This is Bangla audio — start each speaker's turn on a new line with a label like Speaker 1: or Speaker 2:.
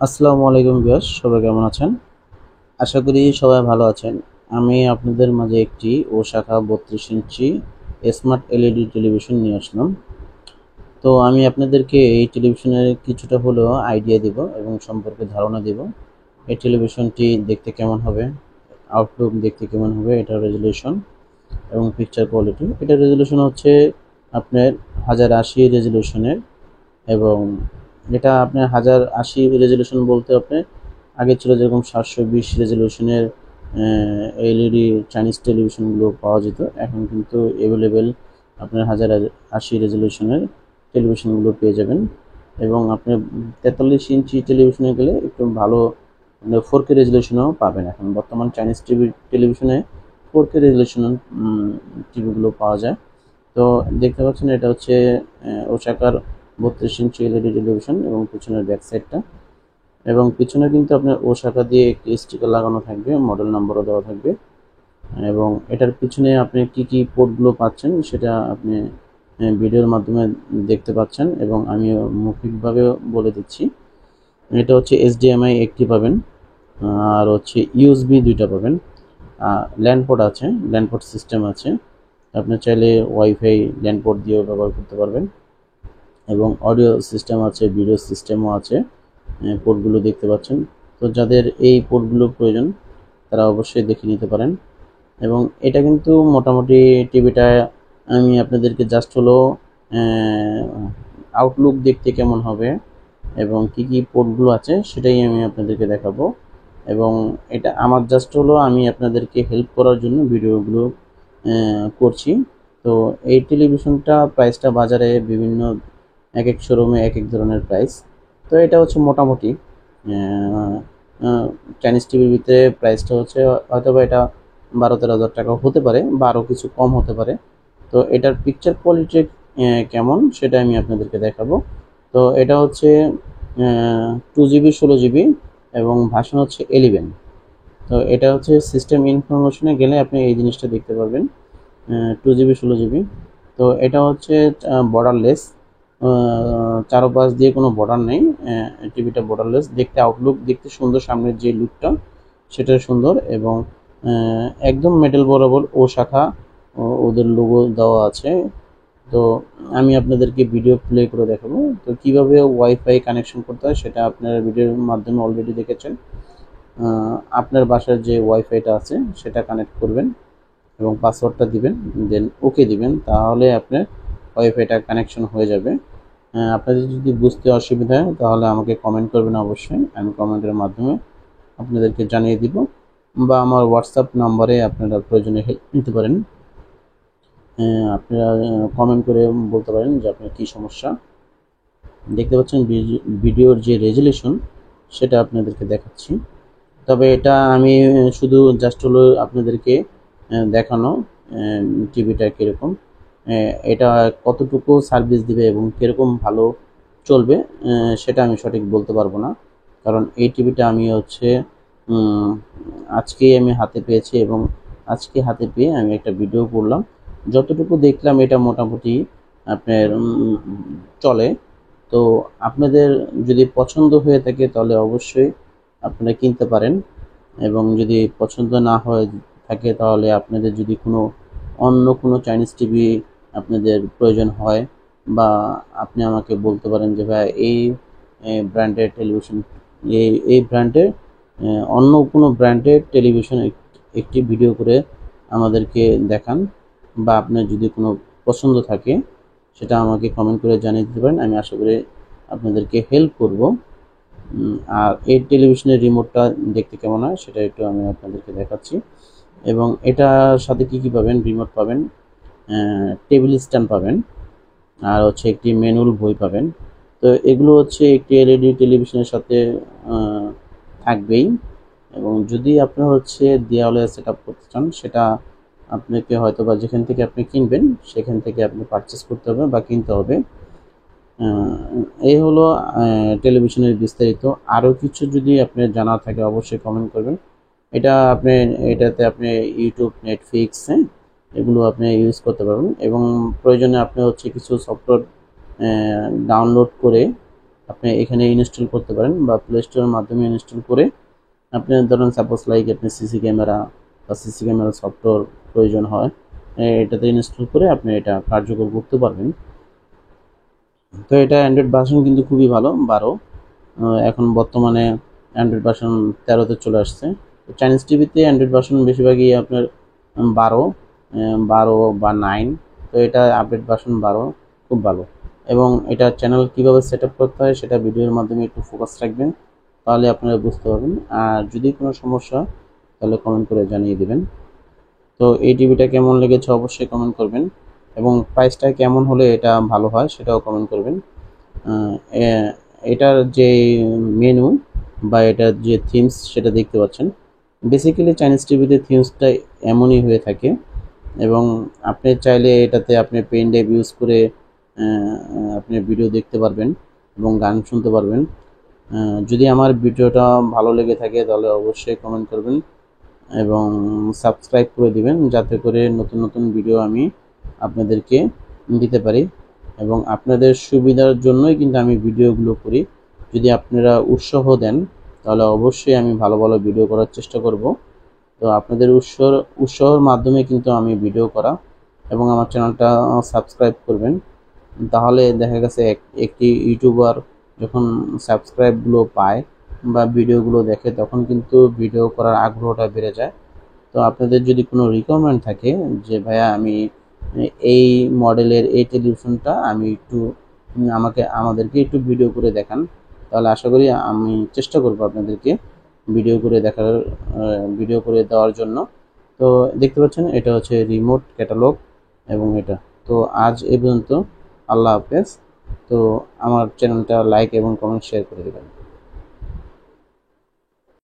Speaker 1: আসসালামু আলাইকুম ভিউয়ার্স, সবাই কেমন আছেন? আশা করি সবাই ভালো আছেন। আমি আপনাদের মাঝে একটি ওসাকা 32 ইঞ্চি স্মার্ট এলইডি টেলিভিশন নিয়ে আসলাম। তো আমি আপনাদেরকে এই টেলিভিশনের কিছুটা হলেও আইডিয়া দিব এবং সম্পর্কে ধারণা দিব। এই টেলিভিশনটি দেখতে কেমন হবে, আউটলুক দেখতে কেমন হবে, এটার রেজুলেশন এবং পিকচার কোয়ালিটি। এটার রেজুলেশন হচ্ছে আপনার 1080 রেজুলেশনের, এবং এটা আপনার 1080 রেজলিউশন বলতে আপনি আগে ছিল যেরকম 720 রেজলিউশনের এলইডি চাইনিজ টেলিভিশনগুলো পাওয়া যেত, এখন কিন্তু অ্যাভেলেবেল আপনার 1080 রেজলিউশনের টেলিভিশনগুলো পেয়ে যাবেন। এবং আপনি 43 ইঞ্চি টেলিভিশনে গেলে একটু ভালো 4K রেজলিউশনও পাবেন। এখন বর্তমান চাইনিজ টেলিভিশনে 4K রেজলিউশন টিভিগুলো পাওয়া যায়। তো দেখতে পাচ্ছেন এটা হচ্ছে ওসাকার 32 ইঞ্চি এলইডি টেলিভিশন এবং পিছনের ব্যাক সাইডটা, এবং পিছনে কিন্তু আপনার ওসাকা দিয়ে একটি স্টিকার লাগানো থাকবে, মডেল নাম্বারও দেওয়া থাকবে। এবং এটার পিছনে আপনি কি কি পোর্টগুলো পাচ্ছেন সেটা আপনি ভিডিওর মাধ্যমে দেখতে পাচ্ছেন, এবং আমি মৌখিকভাবেও বলে দিচ্ছি। এটা হচ্ছে এইচডিএমআই একটি পাবেন, আর হচ্ছে ইউএসবি দুইটা পাবেন, ল্যান্ড পোর্ট আছে, ল্যান্ড পোর্ট সিস্টেম আছে। আপনি চাইলে ওয়াইফাই ল্যান্ড পোর্ট দিয়েও ব্যবহার করতে পারবেন, এবং অডিও সিস্টেম আছে, ভিডিও সিস্টেমও আছে। পোর্টগুলো দেখতে পাচ্ছেন। তো যাদের এই পোর্টগুলো প্রয়োজন তারা অবশ্যই দেখে নিতে পারেন। এবং এটা কিন্তু মোটামুটি টিভিটা আমি আপনাদেরকে জাস্ট হলো আউটলুক দেখতে কেমন হবে এবং কি কি পোর্টগুলো আছে সেটাই আমি আপনাদেরকে দেখাবো। এবং এটা আমার জাস্ট হলো আমি আপনাদেরকে হেল্প করার জন্য ভিডিওগুলো করছি। তো এই টেলিভিশনটা প্রাইসটা বাজারে বিভিন্ন এক এক শোরুমে এক এক ধরনের প্রাইস। তো এটা হচ্ছে মোটামুটি চাইনিজ টিভির ভিতরে প্রাইসটা হচ্ছে হয়তো বা এটা 12-13 হাজার টাকা হতে পারে বা আরও কিছু কম হতে পারে। তো এটার পিকচার কোয়ালিটি কেমন সেটা আমি আপনাদেরকে দেখাবো। তো এটা হচ্ছে 2 জিবি 16 জিবি এবং ভার্সন হচ্ছে 11। তো এটা হচ্ছে সিস্টেম ইনফরমেশনে গেলে আপনি এই জিনিসটা দেখতে পারবেন। 2 জিবি 16 জিবি। তো এটা হচ্ছে বর্ডারলেস, চারোপাশ দিয়ে কোনো বর্ডার নেই। টিভিটা বর্ডারলেস, দেখতে আউটলুক দেখতে সুন্দর, সামনের যে লুকটা সেটা সুন্দর, এবং একদম মেটাল বরাবর ও শাখা ওদের লোগো দেওয়া আছে। তো আমি আপনাদেরকে ভিডিও প্লে করে দেখাবো। তো কিভাবে ওয়াইফাই কানেকশন করতে হয় সেটা আপনারা ভিডিওর মাধ্যমে অলরেডি দেখেছেন। আপনার বাসার যে ওয়াইফাইটা আছে সেটা কানেক্ট করবেন এবং পাসওয়ার্ডটা দিবেন, দেন ওকে দিবেন, তাহলে আপনার ওয়াইফাইটা কানেকশন হয়ে যাবে। আপনাদের যদি বুঝতে অসুবিধা হয় তাহলে আমাকে কমেন্ট করবেন, অবশ্যই আমি কমেন্টের মাধ্যমে আপনাদেরকে জানিয়ে দিব, বা আমার হোয়াটসঅ্যাপ নাম্বারে আপনারা প্রয়োজনে হেল্প নিতে পারেন। আপনারা কমেন্ট করে বলতে পারেন যে আপনার কী সমস্যা। দেখতে পাচ্ছেন ভিডিওর যে রেজুলেশন সেটা আপনাদেরকে দেখাচ্ছি। তবে এটা আমি শুধু জাস্ট হলো আপনাদেরকে দেখানো টিভিটা কীরকম, এটা কতটুকু সার্ভিস দিবে এবং কীরকম ভালো চলবে সেটা আমি সঠিক বলতে পারবো না। কারণ এই টিভিটা আমি হচ্ছে আজকেই আমি হাতে পেয়েছি, এবং আজকে হাতে পেয়ে আমি একটা ভিডিও করলাম। যতটুকু দেখলাম এটা মোটামুটি আপনার চলে। তো আপনাদের যদি পছন্দ হয়ে থাকে তাহলে অবশ্যই আপনারা কিনতে পারেন, এবং যদি পছন্দ না হয়ে থাকে তাহলে আপনাদের যদি অন্য কোনো চাইনিজ টিভি আপনাদের প্রয়োজন হয়, বা আপনি আমাকে বলতে পারেন যে ভাই এই ব্র্যান্ডের টেলিভিশন, এই ব্র্যান্ডের অন্য কোনো ব্র্যান্ডের টেলিভিশন একটি ভিডিও করে আমাদেরকে দেখান, বা আপনার যদি কোনো পছন্দ থাকে সেটা আমাকে কমেন্ট করে জানিয়ে দিতে পারেন। আমি আশা করি আপনাদেরকে হেল্প করব। আর এই টেলিভিশনের রিমোটটা দেখতে কেমন হয় সেটা একটু আমি আপনাদেরকে দেখাচ্ছি। এবং এটার সাথে কি কি পাবেন, রিমোট পাবেন, টেবিল স্ট্যান্ড পাবেন, আর হচ্ছে একটি ম্যানুয়াল বই পাবেন। তো এগুলো হচ্ছে একটি এলইডি টেলিভিশনের সাথে থাকবেই। এবং যদি আপনার হচ্ছে দেওয়ালে সেট আপ করতে চান সেটা আপনাকে হয়তো বা যেখান থেকে আপনি কিনবেন সেখান থেকে আপনি পারচেস করতে হবে বা কিনতে হবে। এই হলো টেলিভিশনের বিস্তারিত। আরও কিছু যদি আপনার জানা থাকে অবশ্যই কমেন্ট করবেন। এটাতে আপনি ইউটিউব, নেটফ্লিক্স, এগুলো আপনি ইউজ করতে পারবেন, এবং প্রয়োজনে আপনি হচ্ছে কিছু সফটওয়্যার ডাউনলোড করে আপনি এখানে ইনস্টল করতে পারেন বা প্লে স্টোরের মাধ্যমে ইনস্টল করে আপনি ধরেন সাপোজ লাইক আপনি সিসি ক্যামেরা বা সিসি ক্যামেরা সফটওয়্যার প্রয়োজন হয়, এটাতে ইনস্টল করে আপনি এটা কার্যকর করতে পারবেন। তো এটা অ্যান্ড্রয়েড ভার্সন কিন্তু খুবই ভালো 12। এখন বর্তমানে অ্যান্ড্রয়েড ভার্সন 13তে চলে আসছে। চাইনিজ টিভিতে অ্যান্ড্রয়েড ভার্সন বেশিরভাগই আপনার 12, 12 বা 9। তো এটা আপডেট ভার্সন 12 খুব ভালো। এবং এটা চ্যানেল কীভাবে সেট আপ করতে হয় সেটা ভিডিওর মাধ্যমে একটু ফোকাস রাখবেন, তাহলে আপনারা বুঝতে পারবেন। আর যদি কোনো সমস্যা তাহলে কমেন্ট করে জানিয়ে দেবেন। তো এই টিভিটা কেমন লেগেছে অবশ্যই কমেন্ট করবেন, এবং প্রাইসটা কেমন হলে এটা ভালো হয় সেটাও কমেন্ট করবেন। এটার যে মেনু বা এটার যে থিমস সেটা দেখতে পাচ্ছেন। বেসিক্যালি চাইনিজ টিভিতে থিমসটা এমনই হয়ে থাকে, এবং আপনি চাইলে এটাতে আপনি পেন ড্রাইভ ইউজ করে আপনি ভিডিও দেখতে পারবেন এবং গান শুনতে পারবেন। যদি আমার ভিডিওটা ভালো লেগে থাকে তাহলে অবশ্যই কমেন্ট করবেন এবং সাবস্ক্রাইব করে দিবেন, যাতে করে নতুন নতুন ভিডিও আমি আপনাদেরকে দিতে পারি। এবং আপনাদের সুবিধার জন্যই কিন্তু আমি ভিডিওগুলো করি। যদি আপনারা উৎসাহ দেন তাহলে অবশ্যই আমি ভালো ভালো ভিডিও করার চেষ্টা করব। তো আপনাদের উৎসাহের মাধ্যমে কিন্তু আমি ভিডিও করা, এবং আমার চ্যানেলটা সাবস্ক্রাইব করবেন। তাহলে দেখা গেছে একটি ইউটিউবার যখন সাবস্ক্রাইবগুলো পায় বা ভিডিওগুলো দেখে তখন কিন্তু ভিডিও করার আগ্রহটা বেড়ে যায়। তো আপনাদের যদি কোনো রিকোয়ারমেন্ট থাকে যে ভাইয়া আমি এই মডেলের এই টেলিভিশনটা আমি একটু আমাদেরকে একটু ভিডিও করে দেখান, তাহলে আশা করি আমি চেষ্টা করব আপনাদেরকে ভিডিও করে দেওয়ার জন্য। তো দেখতে পাচ্ছেন এটা হচ্ছে রিমোট ক্যাটালগ এবং এটা। তো আজ এই পর্যন্ত, আল্লাহ হাফেজ। তো আমার চ্যানেলটা লাইক এবং কমেন্ট শেয়ার করে দেবেন।